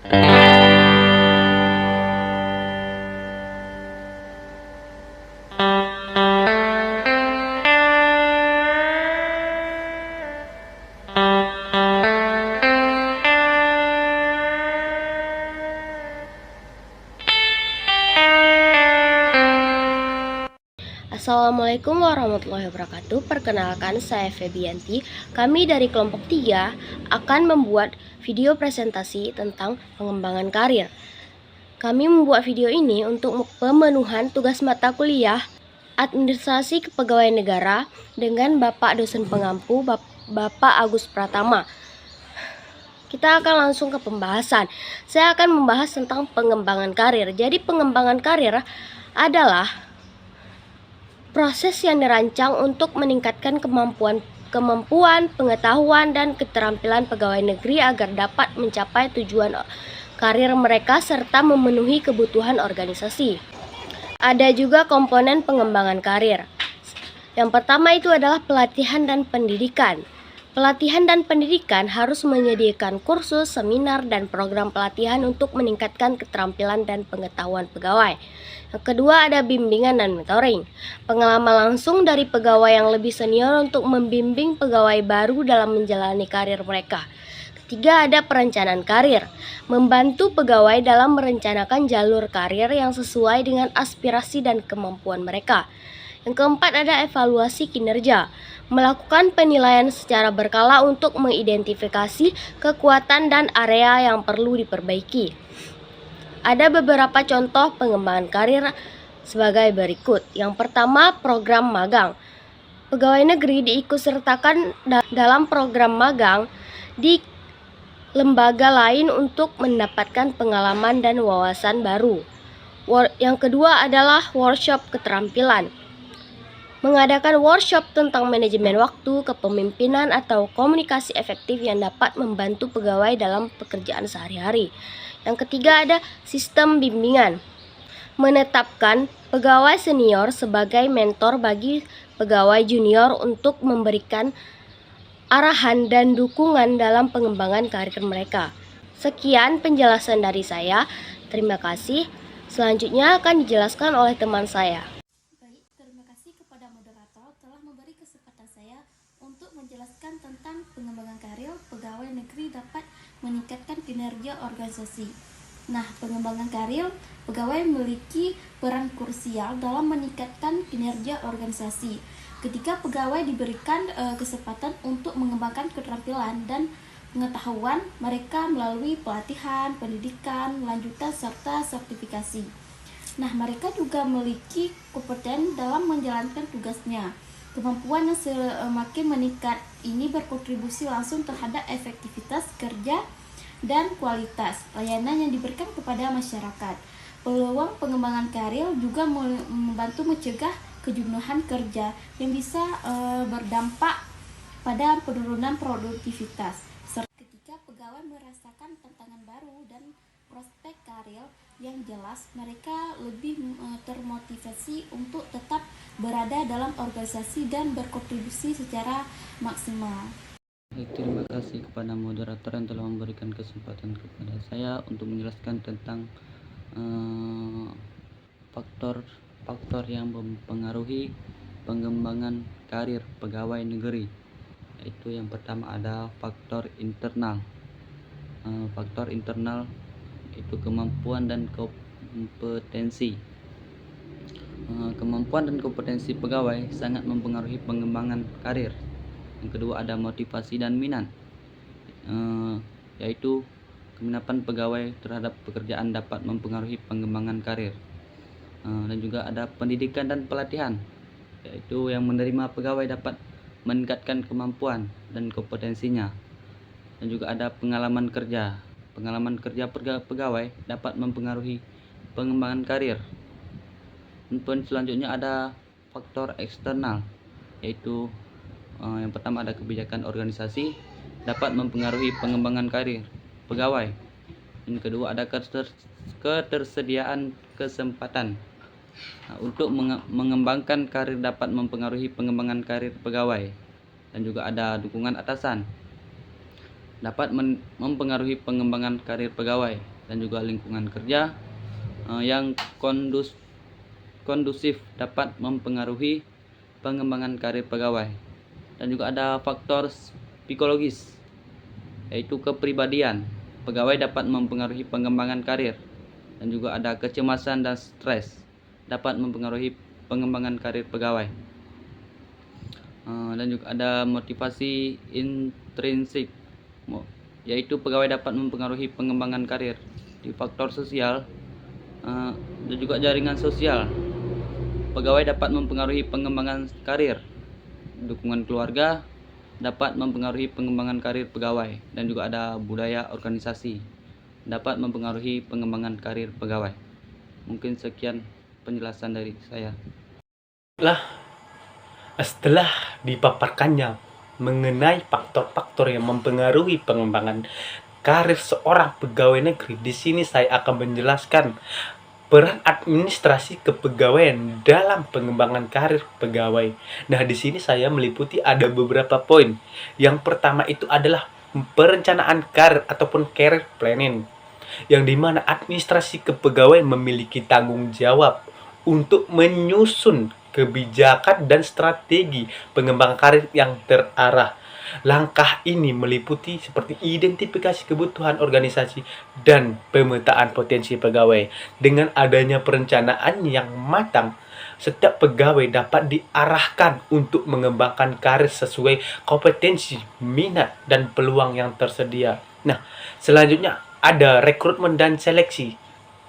Assalamualaikum warahmatullahi wabarakatuh. Perkenalkan, saya Febianti. Kami dari kelompok 3 akan membuat video presentasi tentang pengembangan karir. Kami membuat video ini untuk pemenuhan tugas mata kuliah Administrasi Kepegawaian Negara dengan Bapak dosen pengampu Bapak Agus Pratama. Kita akan langsung ke pembahasan. Saya akan membahas tentang pengembangan karir. Jadi pengembangan karir adalah proses yang dirancang untuk meningkatkan kemampuan, pengetahuan, dan keterampilan pegawai negeri agar dapat mencapai tujuan karir mereka serta memenuhi kebutuhan organisasi. Ada juga komponen pengembangan karir. Yang pertama itu adalah pelatihan dan pendidikan. Pelatihan dan pendidikan harus menyediakan kursus, seminar, dan program pelatihan untuk meningkatkan keterampilan dan pengetahuan pegawai. Yang kedua ada bimbingan dan mentoring. Pengalaman langsung dari pegawai yang lebih senior untuk membimbing pegawai baru dalam menjalani karir mereka. Ketiga ada perencanaan karir. Membantu pegawai dalam merencanakan jalur karir yang sesuai dengan aspirasi dan kemampuan mereka. Yang keempat ada evaluasi kinerja. Melakukan penilaian secara berkala untuk mengidentifikasi kekuatan dan area yang perlu diperbaiki. Ada beberapa contoh pengembangan karir sebagai berikut. Yang pertama, program magang. Pegawai negeri diikutsertakan dalam program magang di lembaga lain untuk mendapatkan pengalaman dan wawasan baru. Yang kedua adalah workshop keterampilan. Mengadakan workshop tentang manajemen waktu, kepemimpinan, atau komunikasi efektif yang dapat membantu pegawai dalam pekerjaan sehari-hari. Yang ketiga ada sistem bimbingan. Menetapkan pegawai senior sebagai mentor bagi pegawai junior untuk memberikan arahan dan dukungan dalam pengembangan karir mereka. Sekian penjelasan dari saya. Terima kasih. Selanjutnya akan dijelaskan oleh teman saya. Baik, terima kasih kepada moderator telah memberi kesempatan saya untuk menjelaskan tentang pengembangan karir pegawai negeri dapat meningkatkan kinerja organisasi. Nah, pengembangan karir pegawai memiliki peran krusial dalam meningkatkan kinerja organisasi. Ketika pegawai diberikan kesempatan untuk mengembangkan keterampilan dan pengetahuan mereka melalui pelatihan, pendidikan, lanjutan, serta sertifikasi. Nah, mereka juga memiliki kompeten dalam menjalankan tugasnya. Kemampuan yang semakin meningkat ini berkontribusi langsung terhadap efektivitas kerja dan kualitas layanan yang diberikan kepada masyarakat. Peluang pengembangan karir juga membantu mencegah kejenuhan kerja yang bisa berdampak pada penurunan produktivitas. Ketika pegawai merasakan tantangan baru dan prospek karir yang jelas, mereka lebih termotivasi untuk tetap berada dalam organisasi dan berkontribusi secara maksimal. Terima kasih kepada moderator yang telah memberikan kesempatan kepada saya untuk menjelaskan tentang faktor yang mempengaruhi pengembangan karir pegawai negeri. Yaitu yang pertama ada faktor internal. Faktor internal itu kemampuan dan kompetensi. Kemampuan dan kompetensi pegawai sangat mempengaruhi pengembangan karir. Yang kedua ada motivasi dan minat, yaitu keminapan pegawai terhadap pekerjaan dapat mempengaruhi pengembangan karir. Dan juga ada pendidikan dan pelatihan, yaitu yang menerima pegawai dapat meningkatkan kemampuan dan kompetensinya. Dan juga ada pengalaman kerja. Pengalaman kerja pegawai dapat mempengaruhi pengembangan karir. Dan selanjutnya ada faktor eksternal, yaitu yang pertama ada kebijakan organisasi dapat mempengaruhi pengembangan karir pegawai. Yang kedua ada ketersediaan kesempatan untuk mengembangkan karir dapat mempengaruhi pengembangan karir pegawai. Dan juga ada dukungan atasan. dapat mempengaruhi pengembangan karir pegawai dan juga lingkungan kerja yang kondusif dapat mempengaruhi pengembangan karir pegawai. Dan juga ada faktor psikologis, yaitu kepribadian pegawai dapat mempengaruhi pengembangan karir. Dan juga ada kecemasan dan stres dapat mempengaruhi pengembangan karir pegawai. Dan juga ada motivasi intrinsik, yaitu pegawai dapat mempengaruhi pengembangan karir. Di faktor sosial dan juga jaringan sosial, pegawai dapat mempengaruhi pengembangan karir. Dukungan keluarga dapat mempengaruhi pengembangan karir pegawai. Dan juga ada budaya organisasi dapat mempengaruhi pengembangan karir pegawai. Mungkin sekian penjelasan dari saya. Setelah dipaparkannya mengenai faktor-faktor yang mempengaruhi pengembangan karir seorang pegawai negeri, di sini saya akan menjelaskan peran administrasi kepegawaian dalam pengembangan karir pegawai. Nah, di sini saya meliputi ada beberapa poin. Yang pertama itu adalah perencanaan karir ataupun career planning, yang dimana administrasi kepegawaian memiliki tanggung jawab untuk menyusun kebijakan dan strategi pengembangan karir yang terarah. Langkah ini meliputi seperti identifikasi kebutuhan organisasi dan pemetaan potensi pegawai. Dengan adanya perencanaan yang matang, setiap pegawai dapat diarahkan untuk mengembangkan karir sesuai kompetensi, minat, dan peluang yang tersedia. Nah, selanjutnya ada rekrutmen dan seleksi.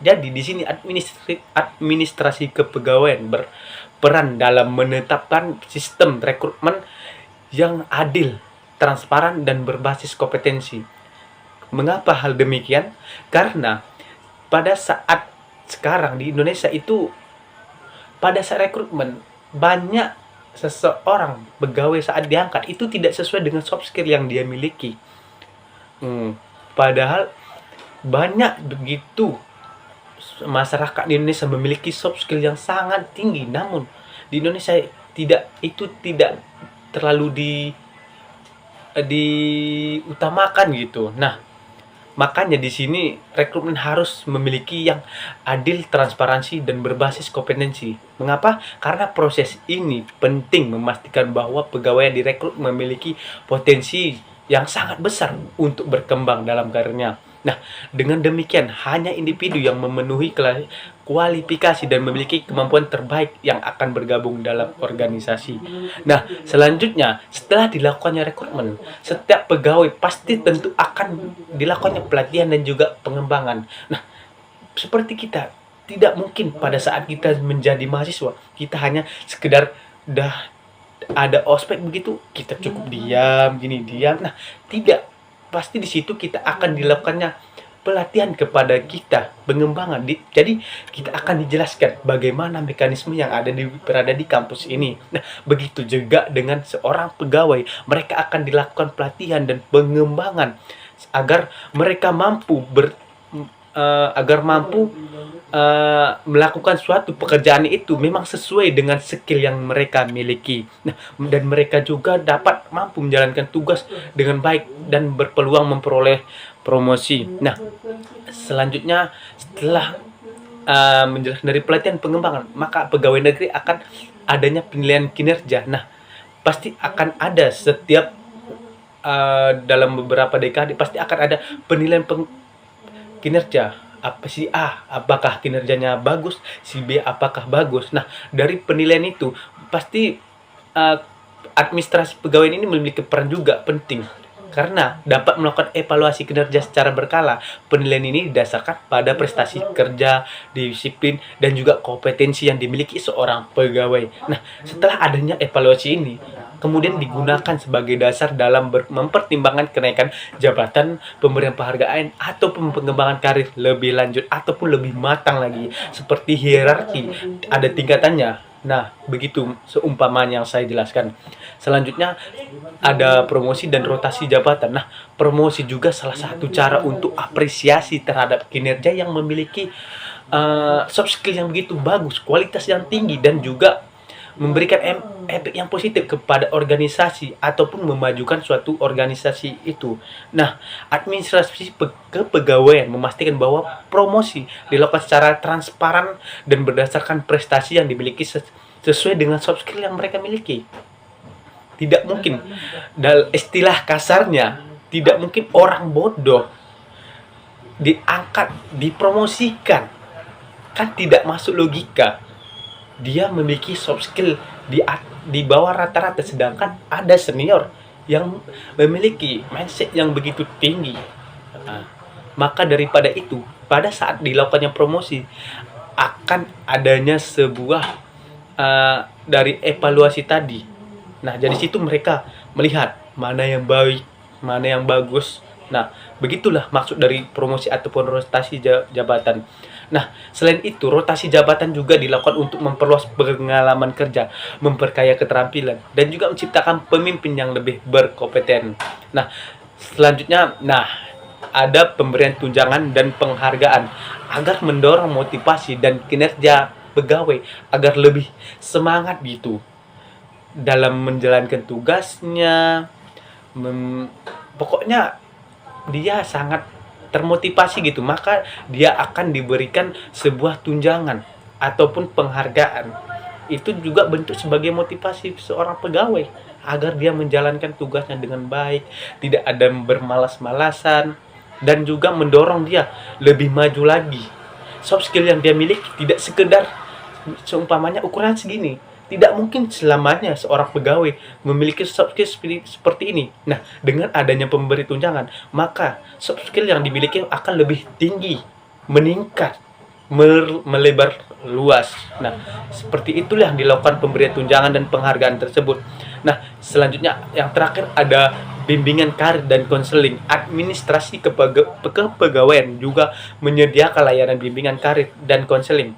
Jadi di sini administrasi kepegawaian berperan dalam menetapkan sistem rekrutmen yang adil, transparan, dan berbasis kompetensi. Mengapa hal demikian? Karena pada saat sekarang di Indonesia itu, pada saat rekrutmen, banyak seseorang pegawai saat diangkat itu tidak sesuai dengan soft skill yang dia miliki. Padahal banyak begitu masyarakat di Indonesia memiliki soft skill yang sangat tinggi, namun di Indonesia tidak terlalu diutamakan gitu. Nah, makanya di sini rekrutmen harus memiliki yang adil, transparansi, dan berbasis kompetensi. Mengapa? Karena proses ini penting memastikan bahwa pegawai yang direkrut memiliki potensi yang sangat besar untuk berkembang dalam karirnya. Nah, dengan demikian hanya individu yang memenuhi kualifikasi dan memiliki kemampuan terbaik yang akan bergabung dalam organisasi. Nah, selanjutnya setelah dilakukannya rekrutmen, setiap pegawai pasti tentu akan dilakukannya pelatihan dan juga pengembangan. Nah, seperti kita, tidak mungkin pada saat kita menjadi mahasiswa, kita hanya sekedar dah ada ospek begitu, kita cukup diam. Nah, tidak. Pasti di situ kita akan dilakukannya pelatihan kepada kita, pengembangan. Jadi kita akan dijelaskan bagaimana mekanisme yang berada di kampus ini. Nah, begitu juga dengan seorang pegawai, mereka akan dilakukan pelatihan dan pengembangan agar mereka mampu melakukan suatu pekerjaan itu memang sesuai dengan skill yang mereka miliki. Nah, dan mereka juga dapat mampu menjalankan tugas dengan baik dan berpeluang memperoleh promosi. Nah, selanjutnya setelah menjelaskan dari pelatihan pengembangan, maka pegawai negeri akan adanya penilaian kinerja. Nah, pasti akan ada setiap dalam beberapa dekade pasti akan ada penilaian kinerja. Si A apakah kinerjanya bagus, si B apakah bagus. Nah, dari penilaian itu pasti administrasi pegawai ini memiliki peran juga penting, karena dapat melakukan evaluasi kinerja secara berkala. Penilaian ini didasarkan pada prestasi kerja, disiplin, dan juga kompetensi yang dimiliki seorang pegawai. Nah, setelah adanya evaluasi ini kemudian digunakan sebagai dasar dalam mempertimbangkan kenaikan jabatan, pemberian penghargaan, atau pengembangan karir lebih lanjut ataupun lebih matang lagi. Seperti hierarki, ada tingkatannya. Nah, begitu seumpamanya yang saya jelaskan. Selanjutnya ada promosi dan rotasi jabatan. Nah, promosi juga salah satu cara untuk apresiasi terhadap kinerja yang memiliki soft skill yang begitu bagus, kualitas yang tinggi, dan juga memberikan efek yang positif kepada organisasi ataupun memajukan suatu organisasi itu. Nah, administrasi kepegawaian memastikan bahwa promosi dilakukan secara transparan dan berdasarkan prestasi yang dimiliki sesuai dengan soft skill yang mereka miliki. Tidak mungkin, dalam istilah kasarnya, tidak mungkin orang bodoh diangkat, dipromosikan. Kan tidak masuk logika. Dia memiliki soft skill di bawah rata-rata, sedangkan ada senior yang memiliki mindset yang begitu tinggi. Nah, maka daripada itu, pada saat dilakukannya promosi akan adanya sebuah dari evaluasi tadi. Nah, dari situ mereka melihat mana yang baik, mana yang bagus. Nah, begitulah maksud dari promosi ataupun rotasi jabatan. Nah, selain itu, rotasi jabatan juga dilakukan untuk memperluas pengalaman kerja, memperkaya keterampilan, dan juga menciptakan pemimpin yang lebih berkompeten. Nah, selanjutnya, ada pemberian tunjangan dan penghargaan agar mendorong motivasi dan kinerja pegawai agar lebih semangat gitu dalam menjalankan tugasnya. Pokoknya dia sangat termotivasi gitu, maka dia akan diberikan sebuah tunjangan ataupun penghargaan. Itu juga bentuk sebagai motivasi seorang pegawai agar dia menjalankan tugasnya dengan baik, tidak ada bermalas-malasan, dan juga mendorong dia lebih maju lagi. Soft skill yang dia miliki tidak sekedar seumpamanya ukuran segini. Tidak mungkin selamanya seorang pegawai memiliki soft skill seperti ini. Nah, dengan adanya pemberi tunjangan, maka soft skill yang dimiliki akan lebih tinggi, meningkat, melebar luas. Nah, seperti itulah yang dilakukan pemberian tunjangan dan penghargaan tersebut. Nah, selanjutnya yang terakhir ada bimbingan karir dan konseling. Administrasi kepegawaian juga menyediakan layanan bimbingan karir dan konseling.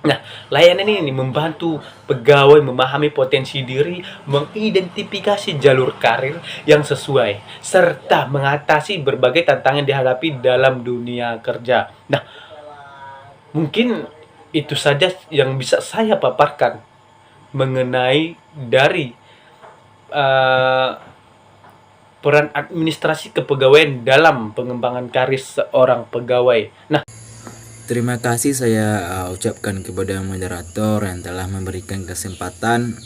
Nah, layanan ini membantu pegawai memahami potensi diri, mengidentifikasi jalur karir yang sesuai, serta mengatasi berbagai tantangan yang dihadapi dalam dunia kerja. Nah, mungkin itu saja yang bisa saya paparkan mengenai dari peran administrasi kepegawaian dalam pengembangan karir seorang pegawai. Nah, terima kasih saya ucapkan kepada moderator yang telah memberikan kesempatan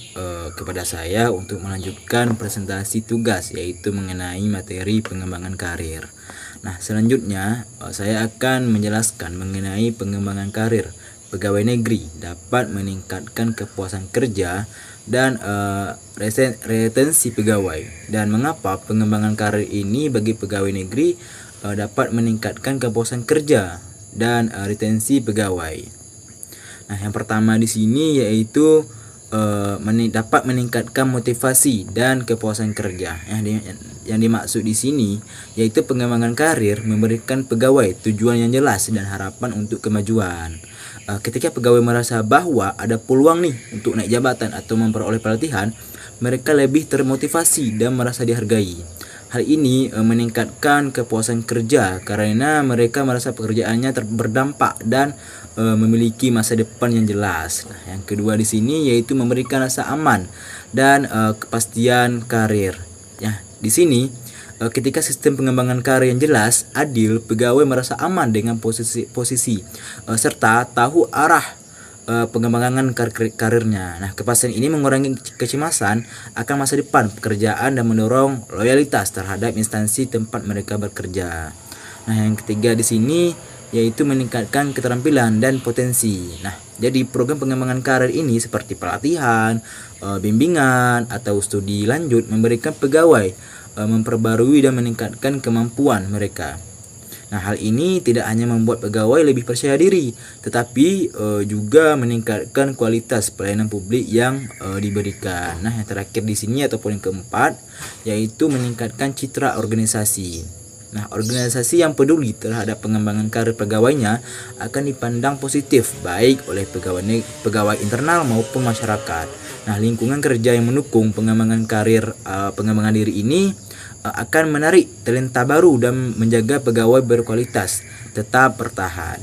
kepada saya untuk melanjutkan presentasi tugas, yaitu mengenai materi pengembangan karir. Nah, selanjutnya saya akan menjelaskan mengenai pengembangan karir pegawai negeri dapat meningkatkan kepuasan kerja dan retensi pegawai, dan mengapa pengembangan karir ini bagi pegawai negeri dapat meningkatkan kepuasan kerja dan retensi pegawai. Nah, yang pertama di sini yaitu dapat meningkatkan motivasi dan kepuasan kerja. Yang dimaksud di sini yaitu pengembangan karir memberikan pegawai tujuan yang jelas dan harapan untuk kemajuan. Ketika pegawai merasa bahwa ada peluang nih untuk naik jabatan atau memperoleh pelatihan, mereka lebih termotivasi dan merasa dihargai. Hal ini meningkatkan kepuasan kerja karena mereka merasa pekerjaannya berdampak dan memiliki masa depan yang jelas. Nah, yang kedua di sini yaitu memberikan rasa aman dan kepastian karir. Ya, di sini ketika sistem pengembangan karir yang jelas, adil, pegawai merasa aman dengan posisi serta tahu arah pengembangan karirnya. Nah, kepastian ini mengurangi kecemasan akan masa depan pekerjaan dan mendorong loyalitas terhadap instansi tempat mereka bekerja. Nah, yang ketiga di sini yaitu meningkatkan keterampilan dan potensi. Nah, jadi program pengembangan karir ini seperti pelatihan, bimbingan atau studi lanjut memberikan pegawai memperbarui dan meningkatkan kemampuan mereka. Nah, hal ini tidak hanya membuat pegawai lebih percaya diri, tetapi juga meningkatkan kualitas pelayanan publik yang diberikan. Nah, yang terakhir di sini ataupun yang keempat yaitu meningkatkan citra organisasi. Nah, organisasi yang peduli terhadap pengembangan karir pegawainya akan dipandang positif baik oleh pegawai internal maupun masyarakat. Nah, lingkungan kerja yang mendukung pengembangan karir pengembangan diri ini akan menarik talenta baru dan menjaga pegawai berkualitas tetap bertahan.